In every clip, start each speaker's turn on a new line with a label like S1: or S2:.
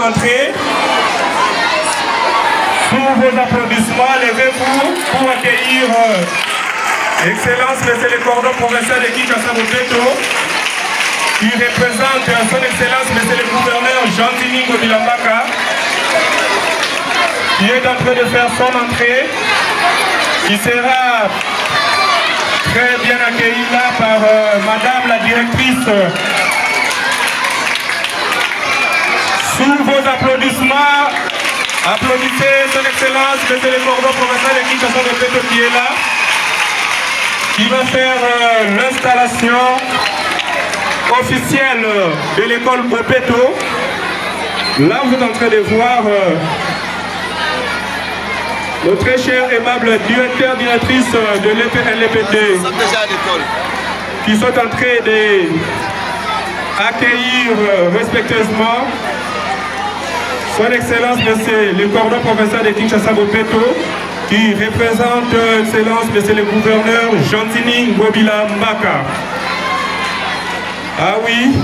S1: Entrez. Sous vos applaudissements, levez-vous pour accueillir Excellence, Monsieur le Cordon provincial de Kinshasa Bopeto, qui représente Son Excellence, Monsieur le Gouverneur Jean-Denis Ngobila-Mbaka, qui est en train de faire son entrée, qui sera très bien accueilli là par Madame la Directrice. Sous vos applaudissements, applaudissez Son Excellence, Monsieur le Cordon provincial de Kinshasa Bopeto qui est là, qui va faire l'installation officielle de l'école Bopeto. Là, vous êtes en train de voir nos très chers aimables directeurs, directrices de l'EPT qui sont en train d'accueillir respectueusement Son Excellence, Monsieur le Cordon provincial de Kinshasa Bopeto, qui représente Excellence, Monsieur le Gouverneur Jean-Denis Ngobila-Mbaka. Ah oui.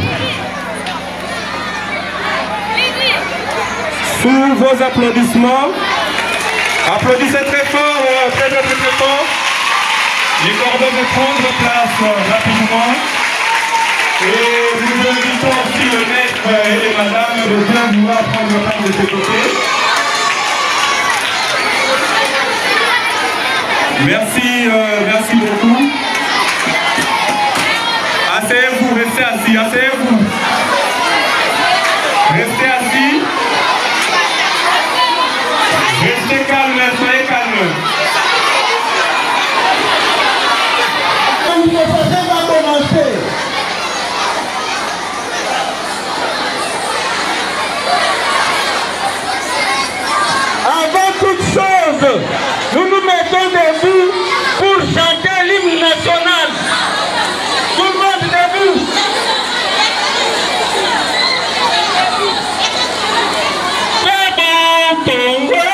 S1: Sous vos applaudissements, applaudissez très fort, très fort. Les cordons vont prendre place rapidement. Et nous invitons aussi le maître et les madames de bien vouloir prendre place de ce côté. Merci, merci beaucoup. Asseyez-vous, restez assis, asseyez-vous. Restez assis. Restez calme, soyez calme.
S2: Le procès va commencer. Avant toute chose, nous nous mettons debout pour chanter l'hymne national. Tout le monde debout. C'est bon, Congo,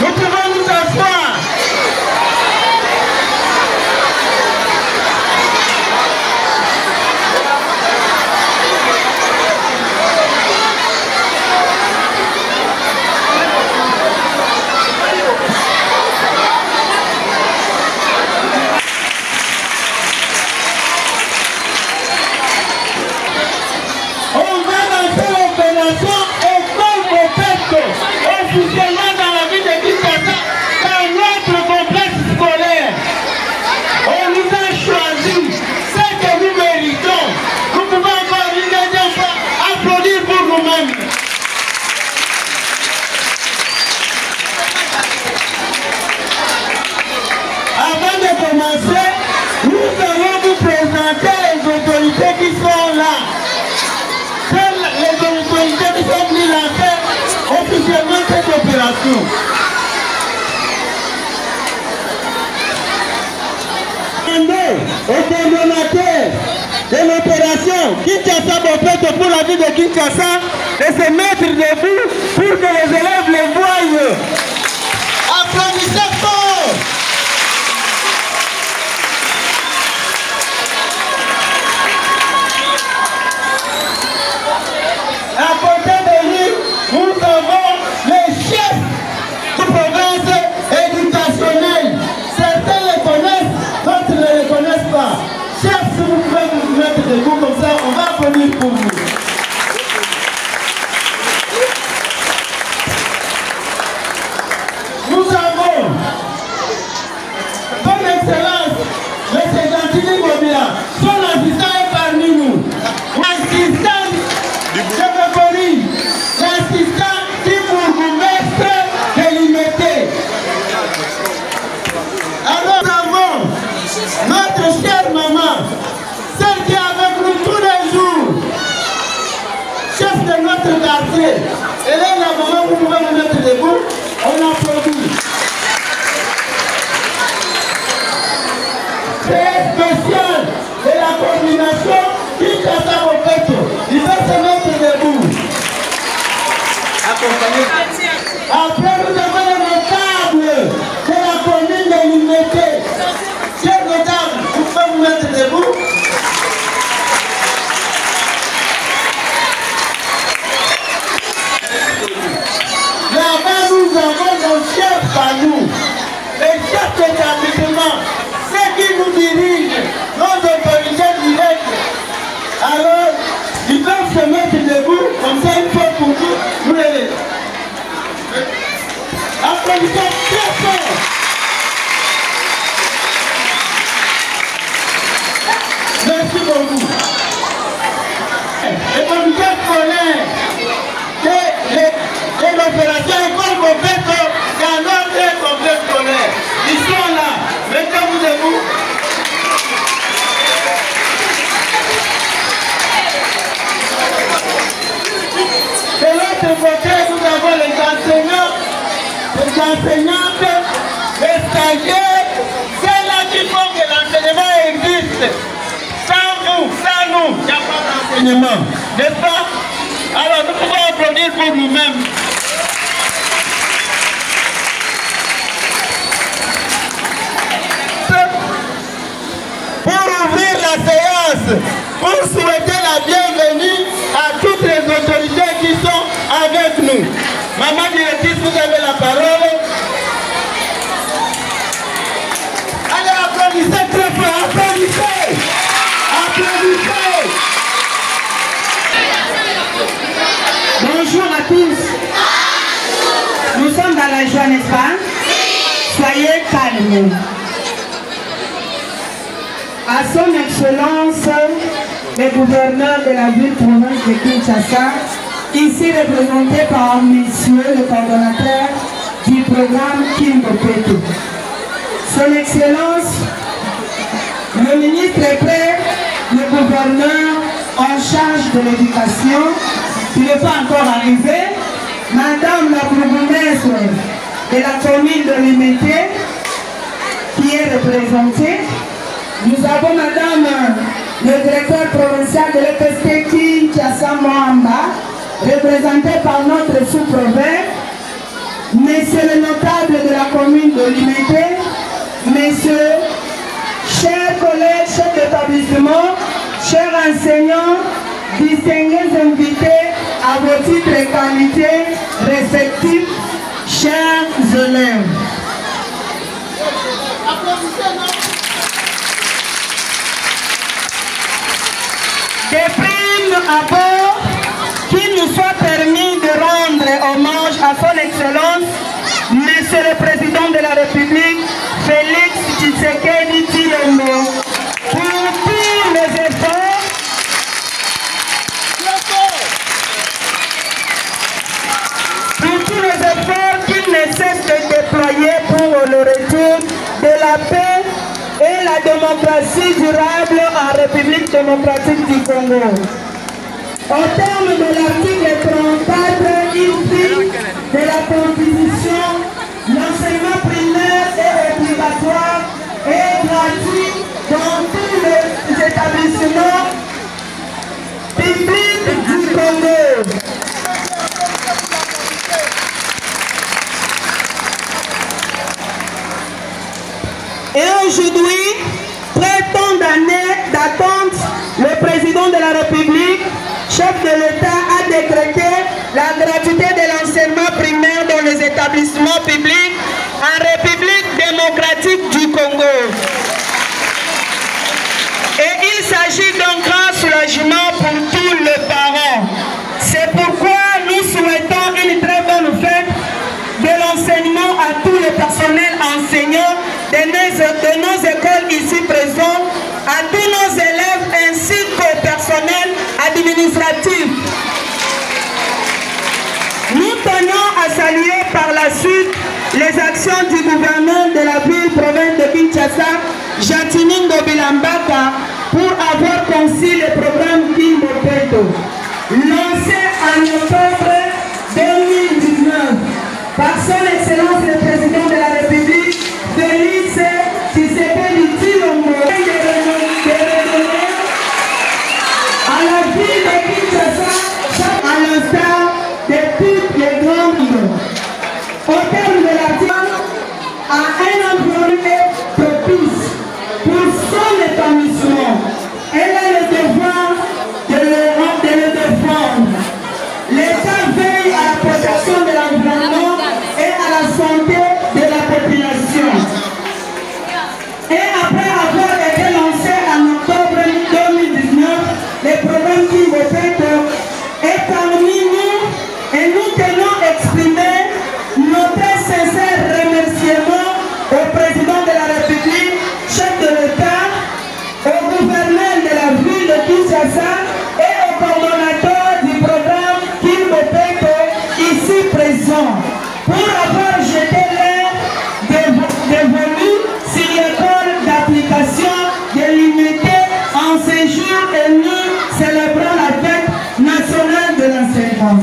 S2: nous pouvons nous asseoir. On va lancer l'opération École Bopeto, officiellement dans la ville de Kinshasa, dans notre complexe scolaire. On nous a choisi ce que nous méritons. Nous pouvons encore une deuxième fois applaudir pour nous-mêmes. Avant de commencer, nous allons vous présenter les autorités qui sont là. Les autorités qui sont venues lancer officiellement cette opération. Au coordonnateur de l'opération Kinshasa Bopeto pour la ville de Kinshasa de se mettre debout pour que les élèves les voient. Applaudissez fort. À côté de lui, nous avons les chefs engagé. Et là, il y a un moment où vous pouvez vous mettre debout, on applaudit. C'est spécial de la coordination qui a sa compète. Il va se mettre debout. Accompagné. Après, nous avons les notables de la commune de l'Unité. Quel notable, vous pouvez vous mettre debout. Là-bas, nous avons nos chefs à nous, les chefs d'établissement, ceux qui nous dirigent, nos autorités directes. Alors, ils peuvent se mettre debout, comme ça, une fois pour tout, vous les applaudissez très fort. Merci beaucoup. Les comités scolaires de l'opération École Complète, c'est un autre complexe scolaire. Ils sont là. Mettez-vous debout. De l'autre côté, nous avons les enseignants, les enseignantes, les stagiaires, ceux-là qui font que l'enseignement existe. Sans nous, il n'y a pas d'enseignement. N'est-ce pas? Alors nous pouvons applaudir pour nous-mêmes. Pour ouvrir la séance, pour souhaiter la bienvenue à toutes les autorités qui sont avec nous. Maman directrice, vous avez la parole. Allez, applaudissez très fort, applaudissez. Applaudissez.
S3: Bonjour à tous. Nous sommes dans la joie, n'est-ce pas? Soyez calmes. À son Excellence, le gouverneur de la ville-province de Kinshasa, ici représenté par Monsieur le coordonnateur du programme Kimbopeto. Son Excellence, le ministre est prêt, le gouverneur en charge de l'éducation, qui n'est pas encore arrivé, Madame la bourgmestre de la commune de Limité, qui est représentée. Nous avons Madame le directeur provincial de l'EPST Kinshasa Moamba, représenté par notre sous-province, Monsieur le notable de la commune de Limité, Messieurs, chers collègues, chefs d'établissement, chers enseignants, distingués invités à vos titres et qualités respectifs, chers élèves. Des primes à bord qu'il nous soit permis de rendre hommage à son Excellence, Monsieur le Président de la République, Félix Tshisekedi Tshilombo, pour tous les efforts qu'il ne cesse de déployer pour le retour de la paix et la démocratie durable en République démocratique du Congo. Au terme de l'article 34, ici, de la Constitution, l'enseignement primaire est obligatoire et gratuit dans tous les établissements publics du Congo. Et aujourd'hui, très tant d'années d'attente, le président de la République, chef de l'État, a décrété la gratuité de l'enseignement primaire dans les établissements publics en République démocratique du Congo. Et il s'agit d'un grand soulagement pour tous les parents. C'est pourquoi nous souhaitons une très bonne fête de l'enseignement à tous les personnels enseignants de nos écoles ici présents, à tous nos élèves ainsi qu'au personnel administratif. Nous tenons à saluer par la suite les actions du gouverneur de la ville-province de Kinshasa, Jatiningo Bilambaka, pour avoir conçu le programme Kimbopeto, lancé en octobre par son Excellence le Président de la République, Félix Tshisekedi Tshilombo, à la ville de Kinshasa, à l'instar de toutes les grandes villes. Au terme de l'article, à un environnement propice pour son épanouissement, elle a le devoir de le défendre. L'État veille à la protection de l'environnement et à la santé de la population. Et après avoir été lancé en octobre 2019, le programme Kimbopeto est parmi nous et nous tenons à exprimer notre sincère remerciement au président de la République, chef de l'État, au gouverneur de la ville de Kinshasa et au coordonnateur du programme Kimbopeto ici présent pour avoir jeté l'air dévolu sur l'école d'application de l'unité en ces jours et nous célébrons la fête nationale de l'enseignement.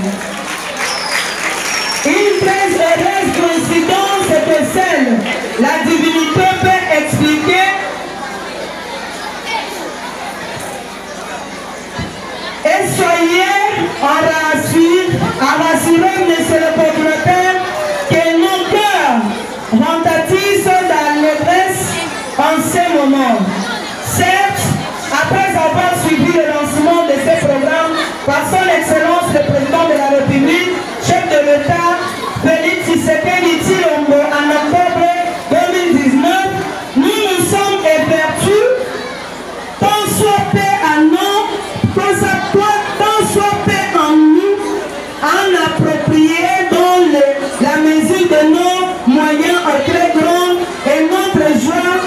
S3: Une très heureuse coïncidence que seule la divinité peut expliquer. Et soyez à rassurer, monsieur le propriétaire, que nos cœurs retentissent dans l'adresse en ce moment. Certes, après avoir suivi le lancement de ce programme par son Excellence le Président de la République, chef de l'État, Félix Tshisekedi Tshilombo, en octobre 2019, nous nous sommes évertus, tant soit paix en nous, tant soit paix en nous, en approprier dans la mesure de nos moyens très grands et notre joie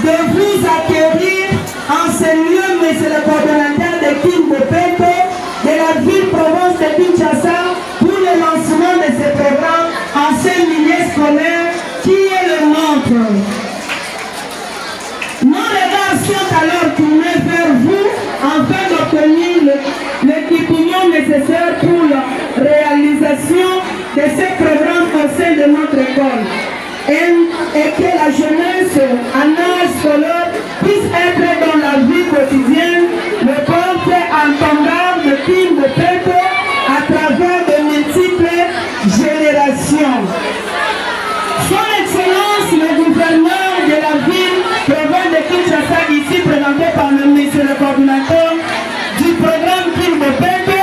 S3: de vous acquérir en ce lieu, monsieur le coordonnateur de Kimbopeto, de la ville-province de Kinshasa, pour le lancement de ce programme en ce milieu scolaire qui est le nôtre. Nos regards sont alors tournés vers vous afin d'obtenir l'équipement nécessaire pour la réalisation de ce programme au sein de notre école et que la jeunesse en âge scolaire puisse être dans la vie quotidienne le porte-étendard de Kimbopeto à travers de multiples générations. Son Excellence le gouverneur de la ville province de Kinshasa, ici présenté par le monsieur le coordinateur du programme Kimbopeto,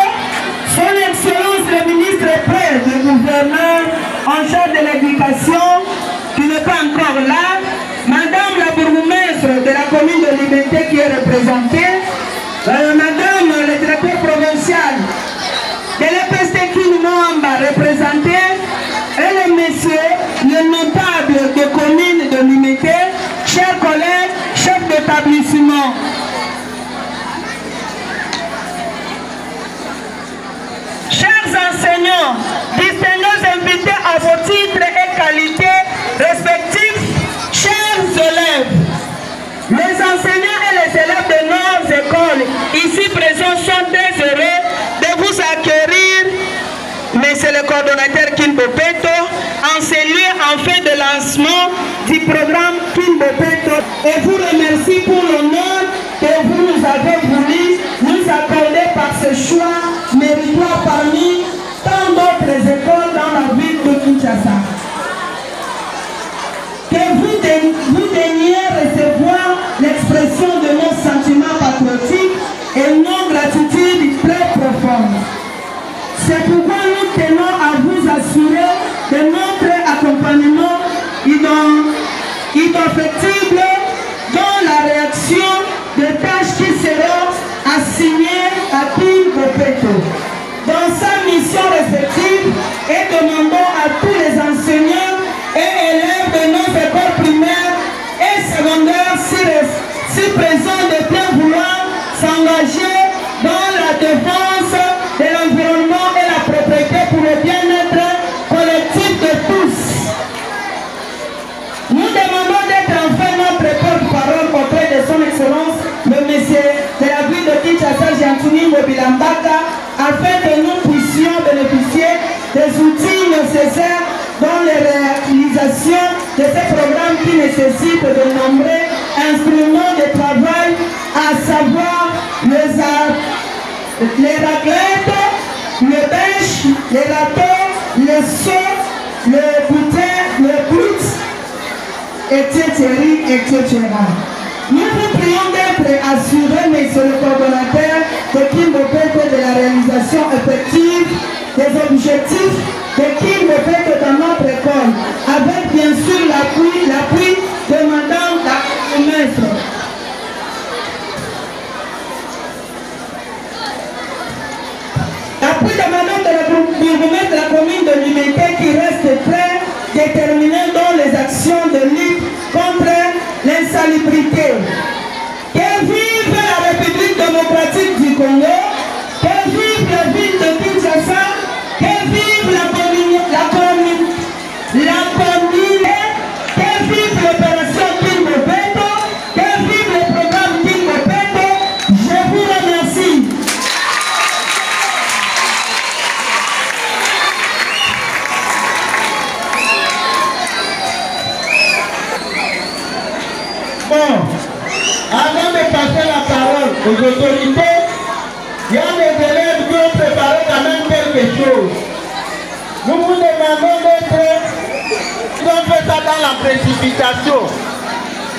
S3: son Excellence le ministre près du gouverneur en charge de l'éducation, qui n'est pas encore là, madame la bourgmestre de la commune de Liberté qui est représentée, madame le directeur provincial de l'EPST Kinouamba représenté, et le monsieur, le notable de commune de Limité, chers collègues, chefs d'établissement. Chers enseignants, distingués invités à vos titres et qualités respectifs, chers élèves, les enseignants et les élèves de nos écoles ici présents sont très heureux de vous accueillir, monsieur le coordonnateur Kimbopeto, en ce lieu en fin de lancement du programme Kimbopeto, et vous remercie pour l'honneur que vous nous avez voulu nous accorder par ce choix méritoire parmi tant d'autres écoles dans la ville de Kinshasa. Que vous daigniez recevoir l'expression de nos sentiments patriotiques et nos gratitudes très profondes. C'est pourquoi nous tenons à vous assurer de notre accompagnement indéfectible dans la réaction des tâches qui seront assignées à Kimbopeto. réalisation de ces programmes qui nécessitent de nombreux instruments de travail, à savoir les raclettes, le bêche, les râteaux, le seau, le boutin, le but, etc. Nous vous prions d'être assurés, monsieur le coordonnateur, de Kimbopeto de la réalisation effective des objectifs de Kimbopeto dans notre école, avec bien sûr l'appui de madame la maître. L'appui de madame de la bourgmestre de la commune de Limité qui reste très déterminée dans les actions de lutte contre l'insalubrité. Que vive la République démocratique du Congo, que vive la ville de Kinshasa, que vive la commune, que vive l'opération Kimbopeto, que vive le programme Kimbopeto. Je vous remercie.
S2: Bon, avant de passer la parole aux autorités, il y a des élèves qui ont préparé quand même quelque chose. Nous vous demandons d'être... Ils ont fait ça dans la précipitation.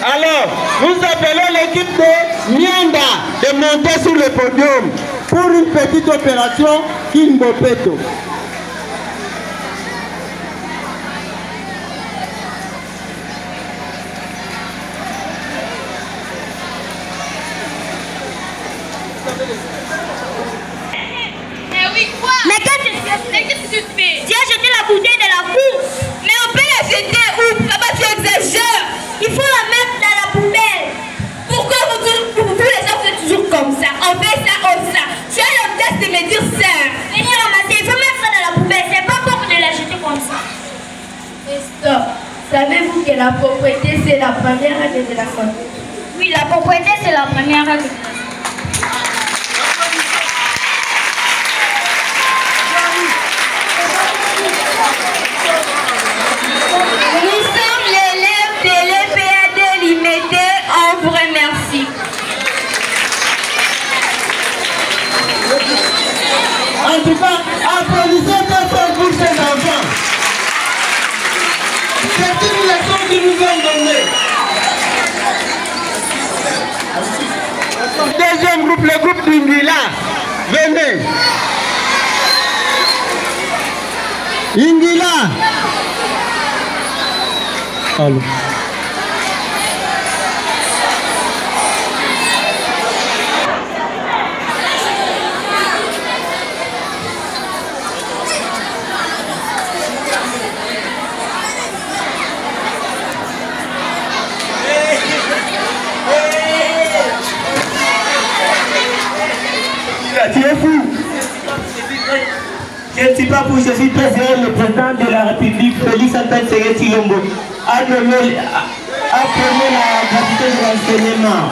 S2: Alors, nous appelons l'équipe de Nyanda de monter sur le podium pour une petite opération Kimbopeto.
S4: Mais qu'est-ce que tu fais? Tu as jeté la bouteille de la cour. Mais on peut la jeter où? Là-bas tu exagères. Il faut la mettre dans la poubelle. Pourquoi vous les gens font toujours comme ça? On fait ça, on ça. Tu as l'audace de me dire ça. Venez ramasser, il faut mettre ça dans la poubelle. C'est pas bon de la jeter comme ça.
S5: Et stop. Savez-vous que la propriété c'est la première règle de la santé?
S4: Oui, la propriété c'est la première règle. Nous sommes l'élève de l'EPAD Limité, on vous remercie.
S2: En tout cas, applaudissez très fort pour ces enfants. C'est une leçon qu'ils nous ont donnée. Deuxième groupe, le groupe d'Ingila. Venez. Ingila. Allô.
S6: Tu es fou. Je ne suis pas fou, je suis très heureux. Le président de la République, Félix Antoine Tshisekedi-Tshilombo, a donné la gratuité de l'enseignement.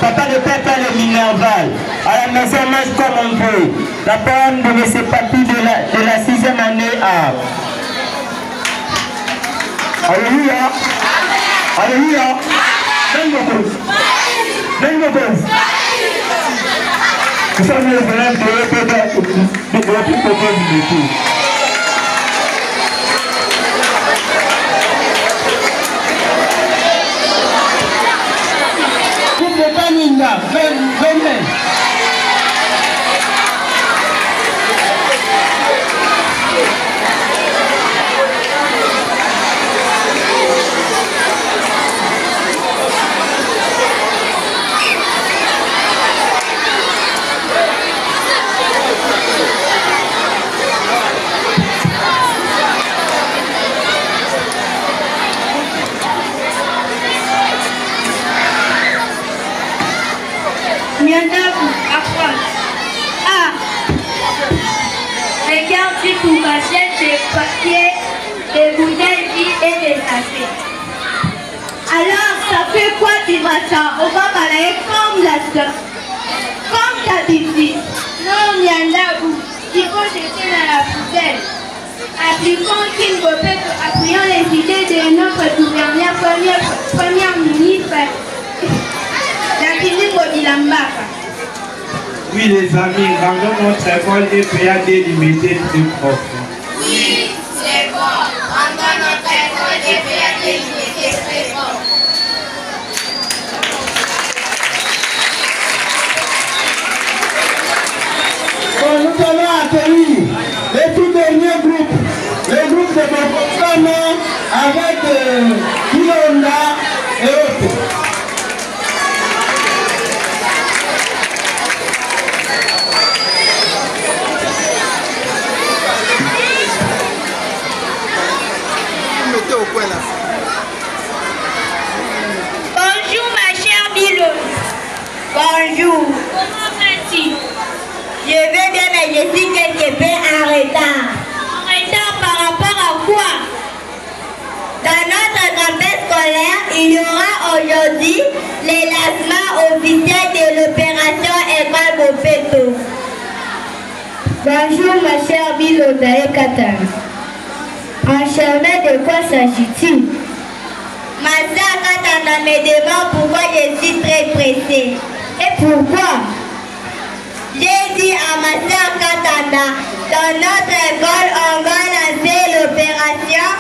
S6: Papa ne perd pas le minerval. À la maison, on mange comme on veut. La parole de M. Papi de la 6e année A. Alléluia. Alléluia. Nous sommes les élèves de l'EPAD de la petite commune du Métis.
S2: Groupe de Kaninga, venez.
S5: Regarde si tu m'achètes des papiers, des bouteilles et des sachets.
S4: Alors, ça fait quoi tu vas ça? On va balayer comme Yambaka.
S1: Oui, les amis, rendons notre école EPA délimitée plus propre.
S7: Oui, c'est bon. Rendons notre école EPA délimitée très propre.
S2: Bon, nous allons accueillir le tout dernier groupe, le groupe de Bokokama avec Kilonda et autres.
S4: Bonjour ma chère Bilo. Bonjour. Comment vas-tu? Je vais bien, mais je suis quelque peu en retard. En retard par rapport à quoi? Dans notre campagne scolaire, il y aura aujourd'hui les lancements officiels de l'opération École Bopeto. Bonjour ma chère Bilo Daekatan. En chemin, de quoi s'agit-il? Ma soeur Katana me demande pourquoi je suis très pressée. Et pourquoi? J'ai dit à ma soeur Katana, dans notre école, on va lancer l'opération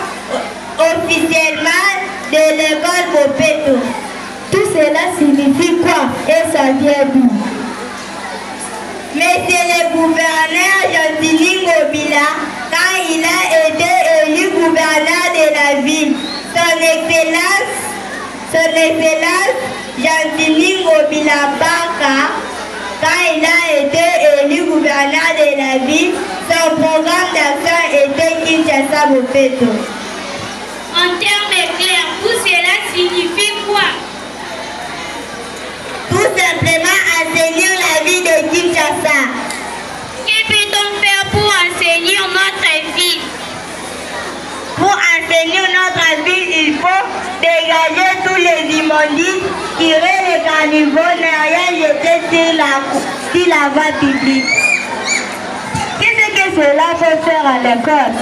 S4: officiellement de l'école Bopeto. Tout cela signifie quoi et ça vient d'où? Mais c'est le gouverneur Jantini Ngobila, quand il a été élu gouverneur de la ville. Son Excellence Jantini Ngobila Baka, quand il a été élu gouverneur de la ville, son programme d'action était Kinshasa Bopeto. En termes clairs, tout cela signifie quoi? Tout simplement enseigner la vie de Kinshasa. Que peut-on faire pour enseigner notre vie? Pour enseigner notre vie, il faut dégager tous les immondices, tirer les caniveaux, ne rien jeter sur la voie publique. Qu'est-ce que cela peut faire à l'école?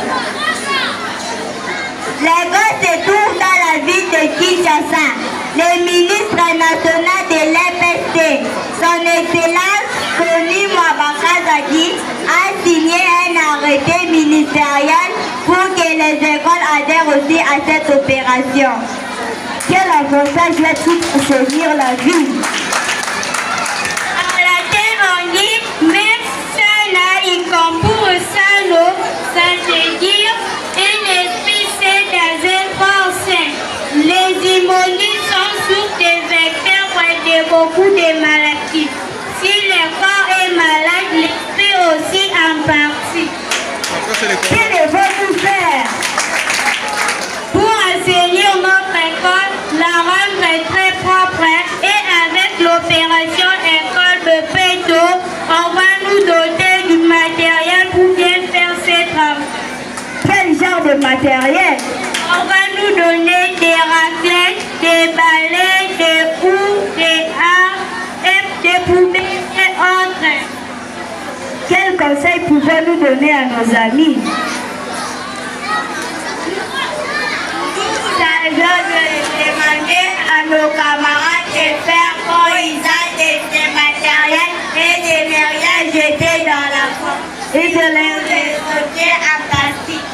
S4: L'école se trouve dans la ville de Kinshasa. Le ministre national de l'EPST, son Excellence Tony Mwabakazaki, a signé un arrêté ministériel pour que les écoles adhèrent aussi à cette opération. Quel avantage va-t-il pour soutenir la ville? À la terre on dit, même ça là, il compout ça l'eau, ça veut dire un esprit sain dans un corps sain. Les immondices sont source de vecteurs de beaucoup de maladies. Si le corps est malade, l'esprit aussi en partie. Qu'allez-vous faire pour enseigner notre école, la rendre très propre et avec l'opération École Bopeto, on va nous doter du matériel pour bien faire ces travaux. Quel genre de matériel? On va nous donner des raclettes, des balais, des coups, des arts, et des poubelles et autres. Quels conseils pouvons-nous donner à nos amis? Nous allons demander à nos camarades de faire bon usage de ces matériels et de ne rien jeter dans la poche et de les stocker en plastique.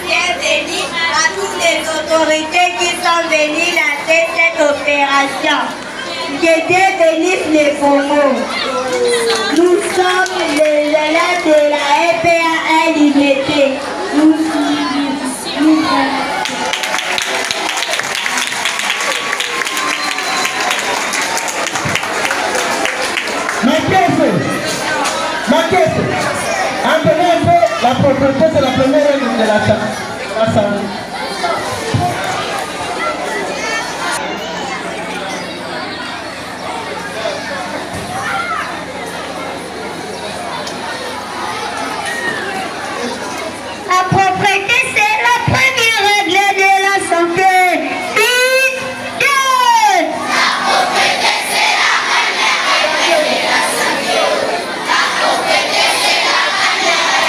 S4: Bienvenue à toutes les autorités qui sont venues lancer cette opération. Que Dieu bénisse les Congo. Nous sommes les élèves de la EPA LIBT.
S2: Maquette, appelez un peu la propriété, c'est la première règle de l'Assemblée.
S4: La propriété, c'est la première règle de la santé.
S7: La propriété, c'est la première règle de la santé. La propriété, c'est la première règle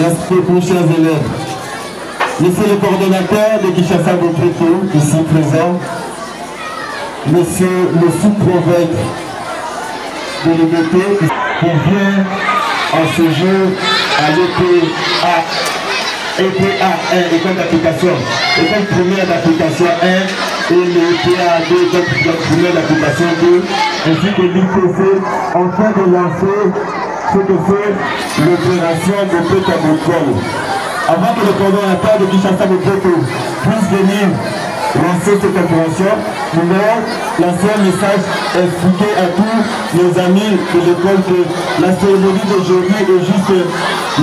S8: Mes chers élèves, Monsieur le coordonnateur de Kinshasa Bopeto, ici présent, Monsieur le sous-prophète de l'UBT, qui vient en ce jour à EPA1, école d'application, école primaire d'application 1 et l'EPA2, école primaire d'application 2, ainsi que l'IPC, en train de lancer ce que fait l'opération de Pétabocol. Avant que le coordonnateur de Kinshasa Bopeto puisse venir lancer cette opération, nous allons lancer un message expliqué à tous nos amis de l'école que la cérémonie d'aujourd'hui est juste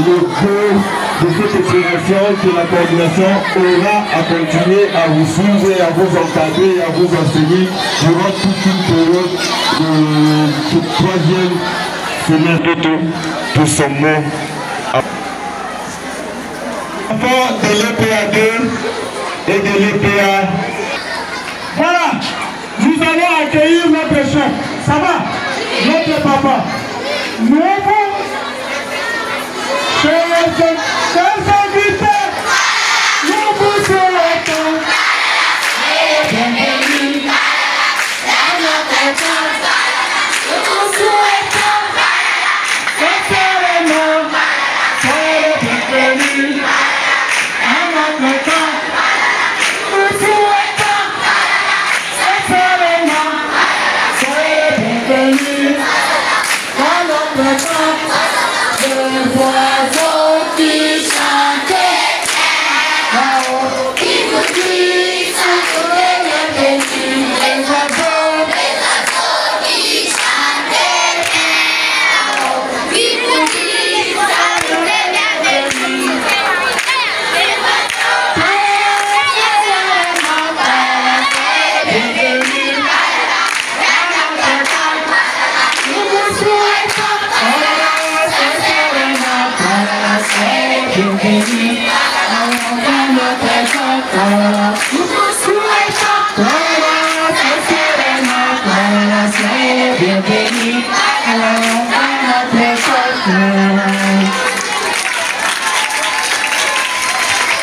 S8: le cœur de cette opération, que la coordination aura à continuer à vous suivre et à vous encadrer et à vous enseigner durant toute une période de troisième semestre de son mot.
S1: Enfants de l'EPA2 et de l'EPA.
S2: Voilà, nous allons accueillir notre chef. Ça va? Notre papa. Nous, chers invités, nous vous souhaitons bienvenue à notre casa. Nous vous souhaitons sincèrement bienvenue à notre casa. Nous souhaitons sincèrement bienvenue à notre casa. Les oiseaux qui chantaient, là-haut, qui vous disent, les oiseaux qui chantaient, là-haut, qui vous disent,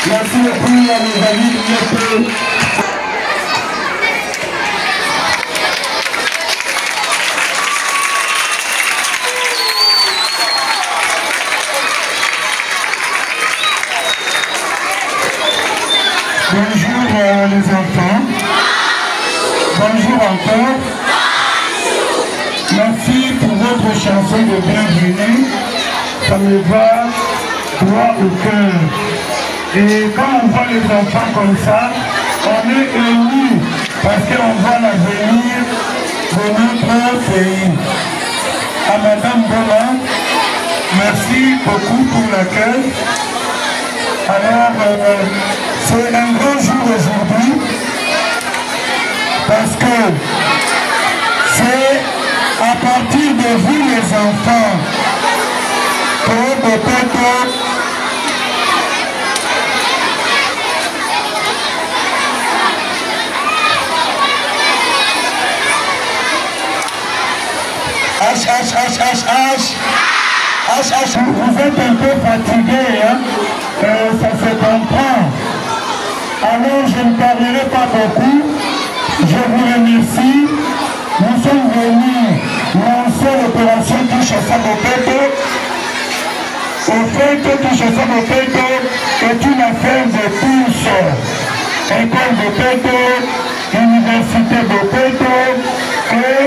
S8: merci beaucoup à mes amis de l'UBT.
S2: Bonjour les enfants. Bonjour encore. Merci pour votre chanson de bienvenue. Ça me va droit au cœur. Et quand on voit les enfants comme ça, on est ému parce qu'on voit l'avenir de notre pays. À Madame Bola, merci beaucoup pour l'accueil. Alors, c'est un grand jour aujourd'hui parce que c'est à partir de vous les enfants que peut-être vous êtes un peu fatigué, hein? Ça se comprend. Alors je ne parlerai pas beaucoup. Je vous remercie. Nous sommes venus lancer l'opération Kinshasa Bopeto. Au fait, Kinshasa Bopeto est une affaire de tous. École Bopeto, Université Bopeto et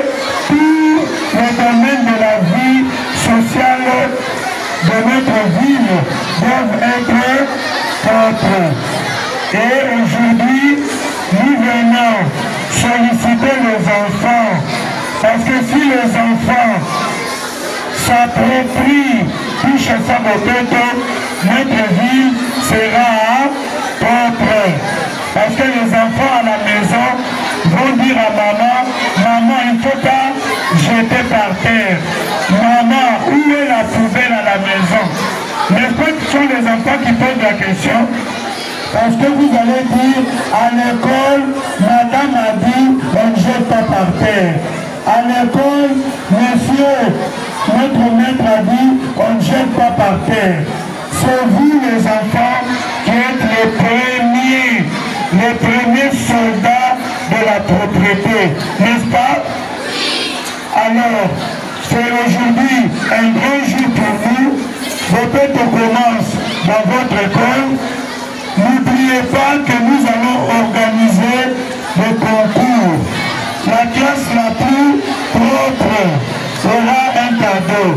S2: tous les domaines de la vie sociale de notre ville doivent être propres. Et aujourd'hui, nous venons solliciter les enfants, parce que si les enfants s'approprient Kinshasa Bopeto, notre ville sera propre. Parce que les enfants à la maison vont dire à maman, maman, il ne faut pas jeter par terre. Maman, où est la poubelle à la maison? N'est-ce pas que ce sont les enfants qui posent la question? Parce que vous allez dire, à l'école, madame a dit, on ne jette pas par terre. À l'école, monsieur, notre maître a dit, on ne jette pas par terre. c'est vous les enfants qui êtes les premiers soldats de la propriété, n'est-ce pas? Alors, c'est aujourd'hui un grand jour pour nous. Vos fêtes commencent dans votre école. N'oubliez pas que nous allons organiser le concours. La classe la plus propre aura un cadeau.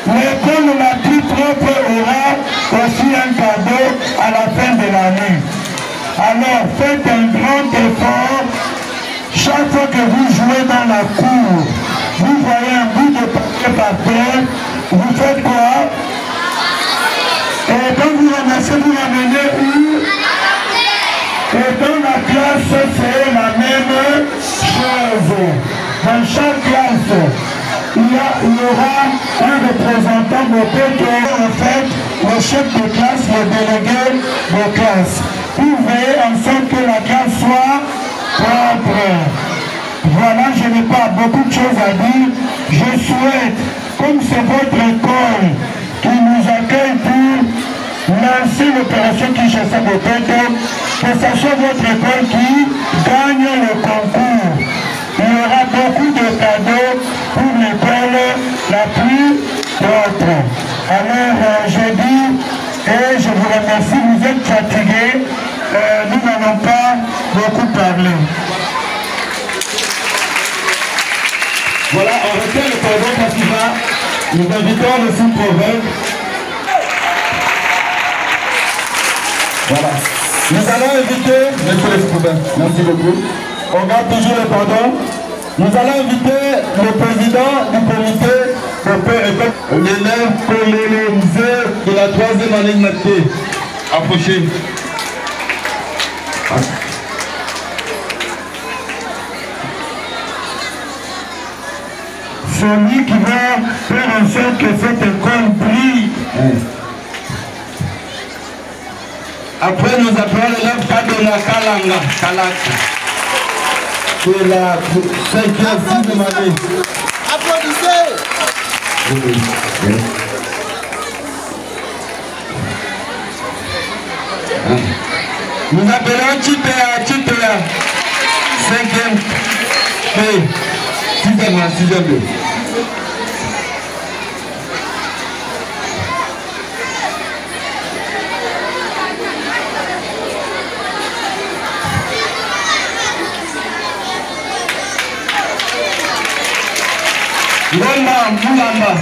S2: L'école la plus propre aura aussi un cadeau à la fin de l'année. Alors faites un grand effort. Chaque fois que vous jouez dans la cour, vous voyez un bout de papier par terre, vous faites quoi? Et quand vous ramassez, vous ramenez où? Et dans la classe, c'est la même chose. Dans chaque classe, il y aura un représentant de PTO, en fait, le chef de classe, le délégué de classe. Vous veillez en sorte que la classe soit propre. Voilà, je n'ai pas beaucoup de choses à dire. Je souhaite, comme c'est votre école qui nous accueille pour lancer l'opération Kinshasa Bopeto, que ce soit votre école qui gagne le concours. Il y aura beaucoup de cadeaux pour l'école la plus propre. Alors, je dis, et je vous remercie, vous êtes fatigués, nous n'allons pas beaucoup parler.
S8: Voilà, on retient le cordon parce qu'il va. Nous invitons le sous-prophète. Voilà. Nous allons inviter, monsieur le sous-prophète, merci beaucoup. On garde toujours le pardon. Nous allons inviter le président du comité de l'élève colonisé de la 3e année de maths. Approchez.
S2: Celui qui va faire en sorte que cette école brille.
S8: Après, nous appelons l'élève Kadona Kalanga, Kalaka. C'est la 5e, 6e année. Applaudissez! Nous appelons Chitea, 5e B, 6e B. Ngomba Mulamba.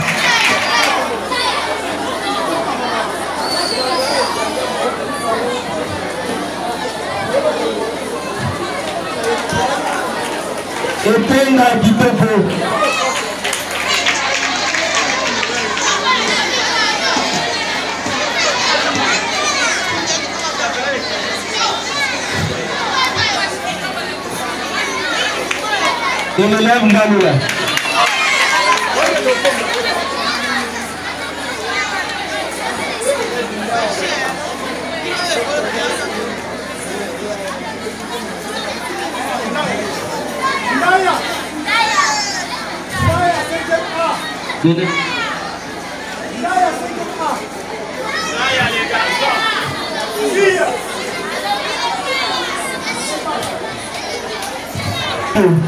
S8: Etenga Kitoko. Et l'élève Ngaloula.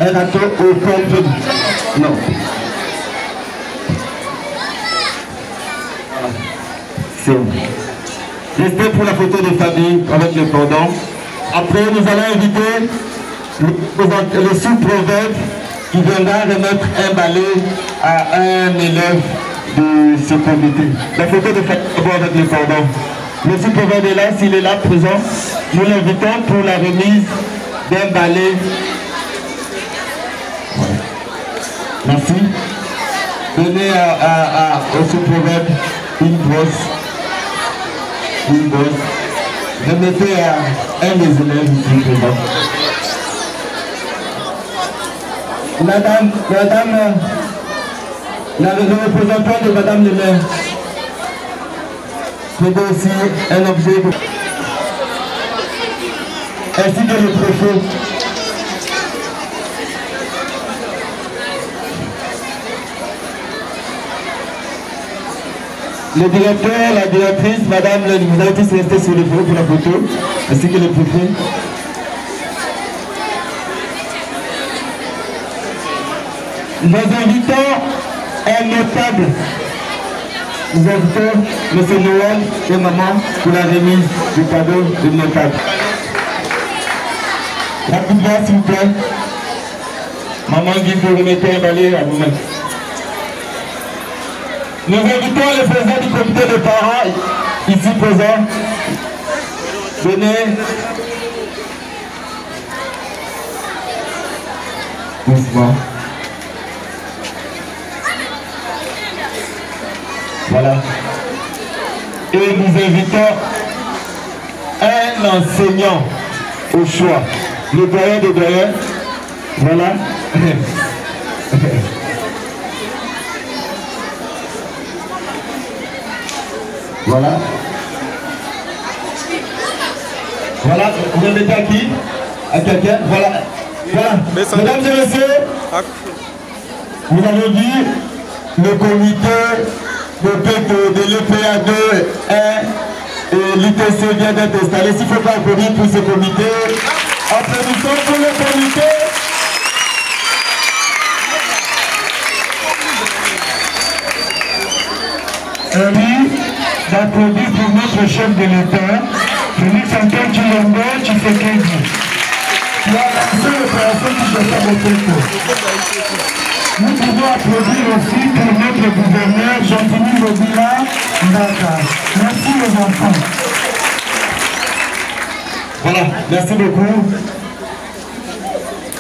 S8: Un atout au compte. Non. C'est bon. Restez pour la photo de famille avec le cordon. Après, nous allons inviter le sous-prophète qui viendra remettre un balai à un élève de ce comité. La photo de famille avec le cordon. Le sous-prophète est là, s'il est là présent, nous l'invitons pour la remise d'un balai. Merci. Donnez au sous-prophète une brosse. Une brosse. Remettez à un des élèves ici présent. Madame, le représentant de Madame le maire. C'est aussi un objet ainsi que le préfet. Le directeur, la directrice, madame, vous avez tous resté sur le bureau pour la photo, ainsi que le préfet. Nous invitons un notable. Nous invitons M. Noël et maman pour la remise du cadeau de notable. Rapidement, s'il vous plaît. Maman Guy, vous remettez un balai à vous-même. Nous invitons les présidents du comité de parents, ici présents. Venez. Doucement. Voilà. Et nous invitons un enseignant au choix. Le doyen des doyens. Voilà. Voilà. Voilà. Vous mettez à qui? À quelqu'un? Voilà. Voilà. Mesdames et messieurs, vous avez dit le comité de l'EPA2 et l'ITC vient d'être installé. S'il ne faut pas applaudir pour ce comité, applaudissons pour le comité. D'applaudir pour notre chef de l'État, Félix Antoine Tshilombo Tshisekedi, qui a lancé l'opération Kinshasa Motoko. Nous pouvons applaudir aussi pour notre gouverneur Jean-Denis Lobila Ndaka. Merci les enfants. Voilà, merci beaucoup.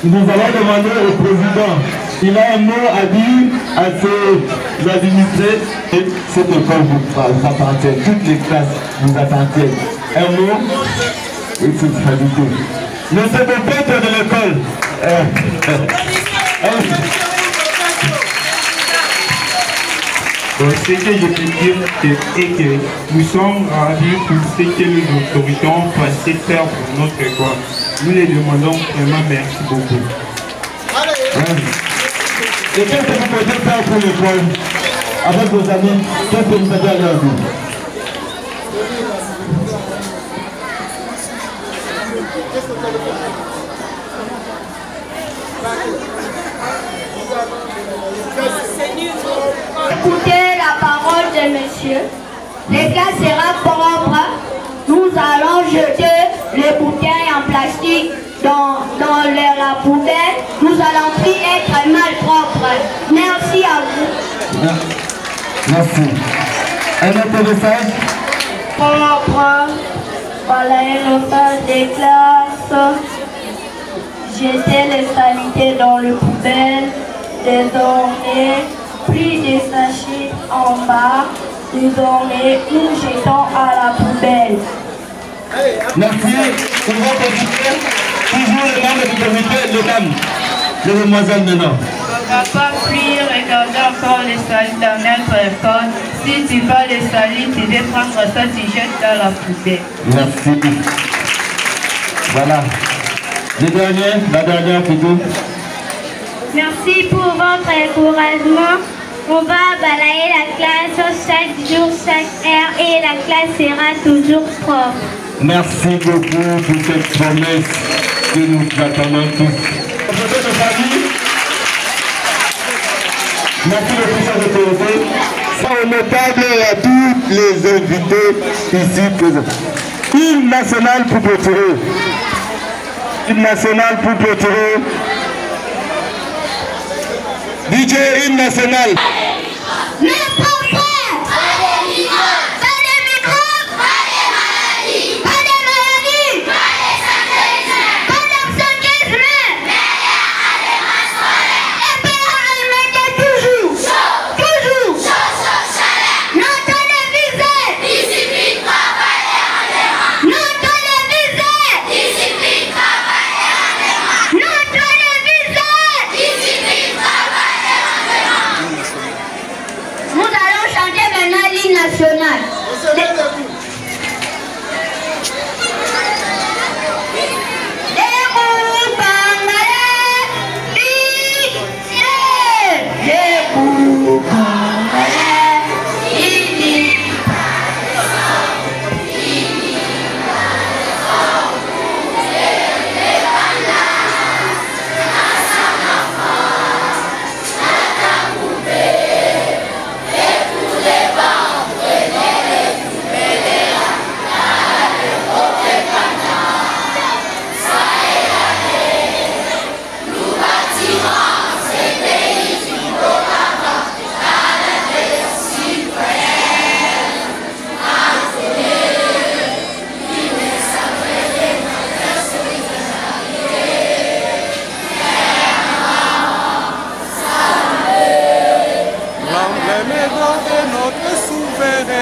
S8: Nous allons demander au président, il a un mot à dire à ses administrés. Et cette école vous appartient, toutes les classes vous appartiennent. Un mot, et c'est traduit. Mais c'est le maître de l'école.
S1: Ce que je peux dire est que nous sommes ravis pour ce que les autorités ont passé faire pour notre école. Nous les demandons vraiment merci beaucoup.
S8: Et qu'est-ce que vous pouvez faire pour l'école avec vos amis? Qu'est-ce que vous avez à leur dire?
S5: Écoutez la parole de monsieur. L'éclat sera propre. Nous allons jeter les bouteilles en plastique dans la poubelle. Nous allons plus être malpropres. Merci à vous.
S8: Merci. Un autre message?
S5: Propre. Voilà une phase des classes. Jeter les saletés dans le poubelle. Désormais, plus de sachets en bas. Désormais, nous jetons à la poubelle.
S8: Merci. Nous allons continuer. Toujours les membres du comité, les dames, les demoiselles maintenant.
S9: On ne va pas plus regarder encore les salis dans notre école. Si tu vas les salis, tu vais prendre ça, tu jettes dans la poubelle.
S8: Merci. Voilà. La dernière plutôt.
S4: Merci pour votre encouragement. On va balayer la classe chaque jour, chaque heure et la classe sera toujours propre.
S8: Merci beaucoup pour cette promesse que nous attendons tous. Merci le président de l'autorité. Au notable et à tous les invités ici présents. Hymne national pour clôturer. Hymne national pour clôturer. DJ hymne national.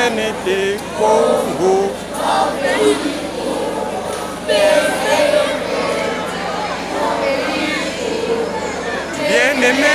S10: citoyenneté Congo. Bien-aimé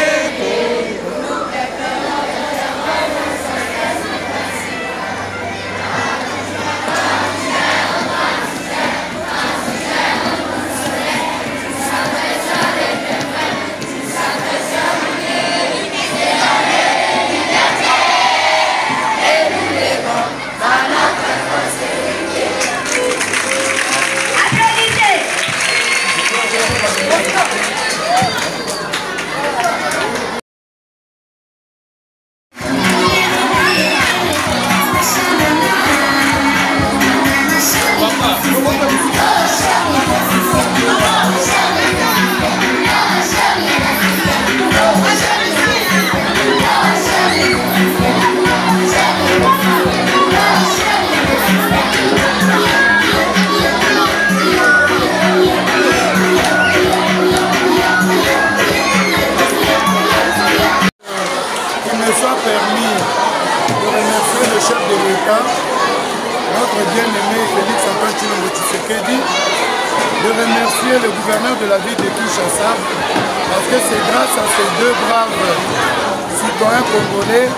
S11: de remercier le gouverneur de la ville de Kinshasa parce que c'est grâce à ces deux braves citoyens congolais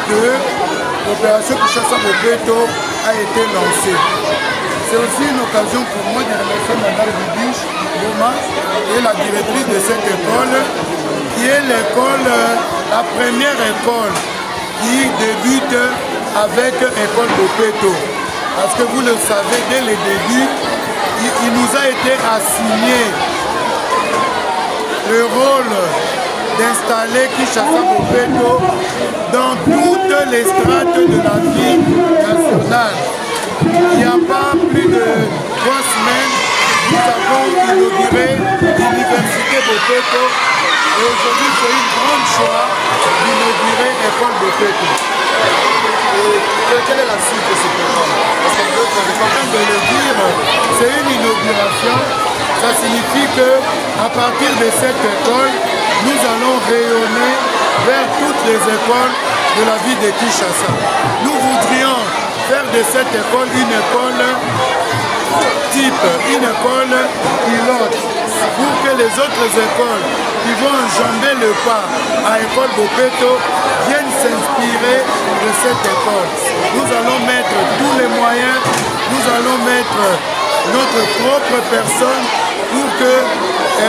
S11: que l'opération Kinshasa Bopeto a été lancée. C'est aussi une occasion pour moi de remercier Mme Bibiche Boma et la directrice de cette école qui est l'école, la première école qui débute avec l'école Bopeto. Parce que vous le savez, dès le début, il nous a été assigné le rôle d'installer Kinshasa Bopeto dans toutes les strates de la vie nationale. Il n'y a pas plus de 3 semaines, nous avons inauguré l'université Bopeto et aujourd'hui c'est une grande joie d'inaugurer l'école Bopeto. Quelle est la suite de ce programme? Parce que je suis en train de le dire, c'est une inauguration. Ça signifie qu'à partir de cette école, nous allons rayonner vers toutes les écoles de la ville de Kinshasa. Nous voudrions faire de cette école une école type, une école pilote, pour que les autres écoles qui vont enjamber le pas à l'école Bopeto viennent s'inspirer de cette école. Nous allons mettre tous les moyens, nous allons mettre notre propre personne pour que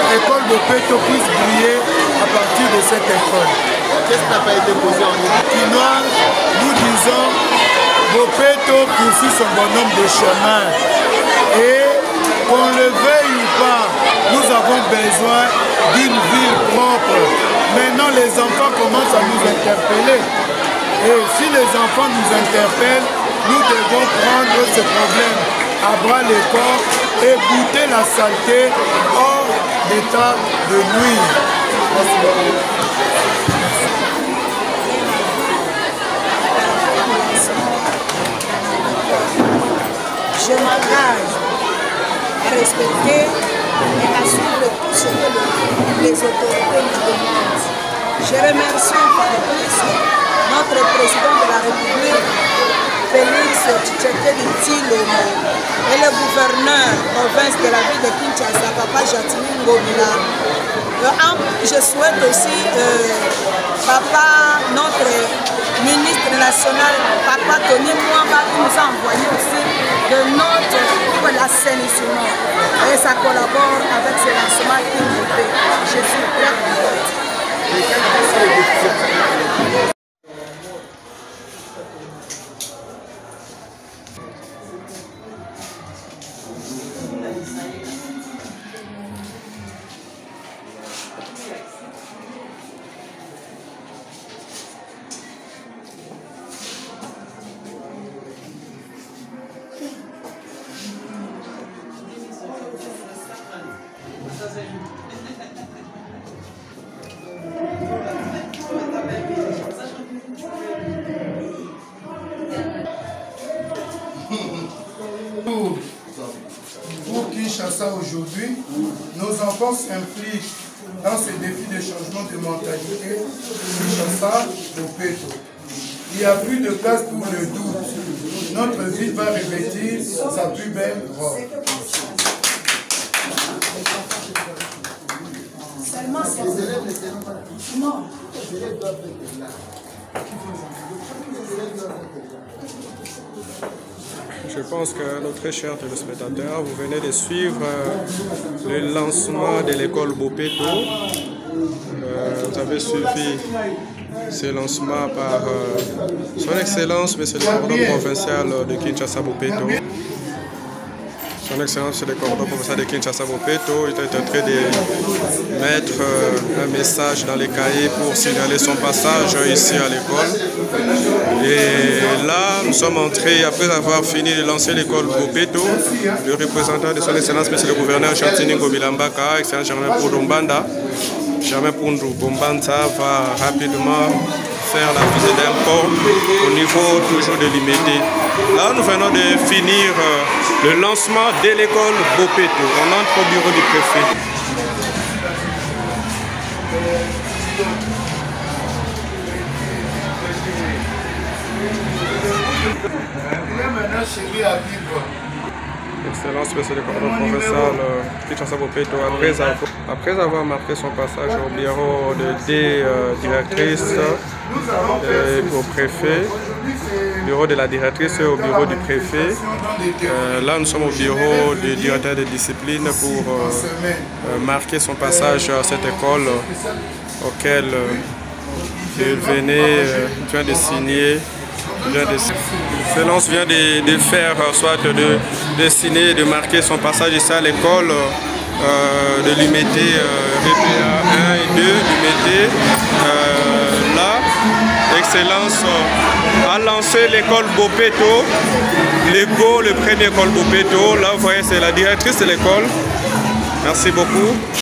S11: l'école Bopeto puisse briller à partir de cette école. Qu'est-ce qui n'a pas été posé en Quinois? Nous disons Bopeto poursuit son bonhomme de chemin et qu'on le veuille ou pas, nous avons besoin d'une ville propre. Maintenant les enfants commencent à nous interpeller. Et si les enfants nous interpellent, nous devons prendre ce problème à bras le corps et goûter la saleté hors d'état de nuire. Merci beaucoup.
S12: Je m'engage à respecter et à suivre tout ce que les autorités nous demandent. Je remercie une fois de plus notre président de la République, Félix Tshisekedi Tshilombo, et le gouverneur province de la ville de Kinshasa, Papa Jatini Ngomila. Je souhaite aussi Papa, notre ministre national, Papa Tony Mwamba, qui nous a envoyé aussi de notes pour l'assainissement. Et ça collabore avec ce lancement qui nous fait. Je suis très contente.
S11: Pour Kinshasa aujourd'hui, nos enfants s'impliquent dans ces défis de changement de mentalité. Kinshasa Bopeto. Il n'y a plus de place pour le doute. notre ville va revêtir sa plus belle robe.
S10: Je pense que nos très chers téléspectateurs, vous venez de suivre le lancement de l'école Bopeto. Vous avez suivi ce lancement par Son Excellence, Monsieur le Cordon provincial de Kinshasa Bopeto. Son Excellence, Monsieur le Cordon provincial de Kinshasa Bopeto, il est en train de mettre un message dans les cahiers pour signaler son passage ici à l'école. Et là, nous sommes entrés, après avoir fini de lancer l'école Bopeto, le représentant de Son Excellence, Monsieur le Gouverneur Chantiningo Bilambaka, Excellent Germain Poundou Mbanda, Germain Poundou Bombanda va rapidement faire la visite d'un pont au niveau toujours de l'Imédé. Là, nous venons de finir le lancement de l'école Bopeto. On entre au bureau du préfet. Excellence, Monsieur le Cordon provincial Kinshasa Bopeto, après avoir marqué son passage au bureau des directrices au préfet, bureau de la directrice et au bureau du préfet. Là, nous sommes au bureau du directeur de discipline pour marquer son passage à cette école auquel il vient de signer. Excellence vient de faire, soit de signer, de marquer son passage ici à l'école de l'UMT RPA 1 et 2, l'UMT. Là, Excellence a lancé l'école Bopeto, le premier école Bopeto. Là, vous voyez, c'est la directrice de l'école. Merci beaucoup.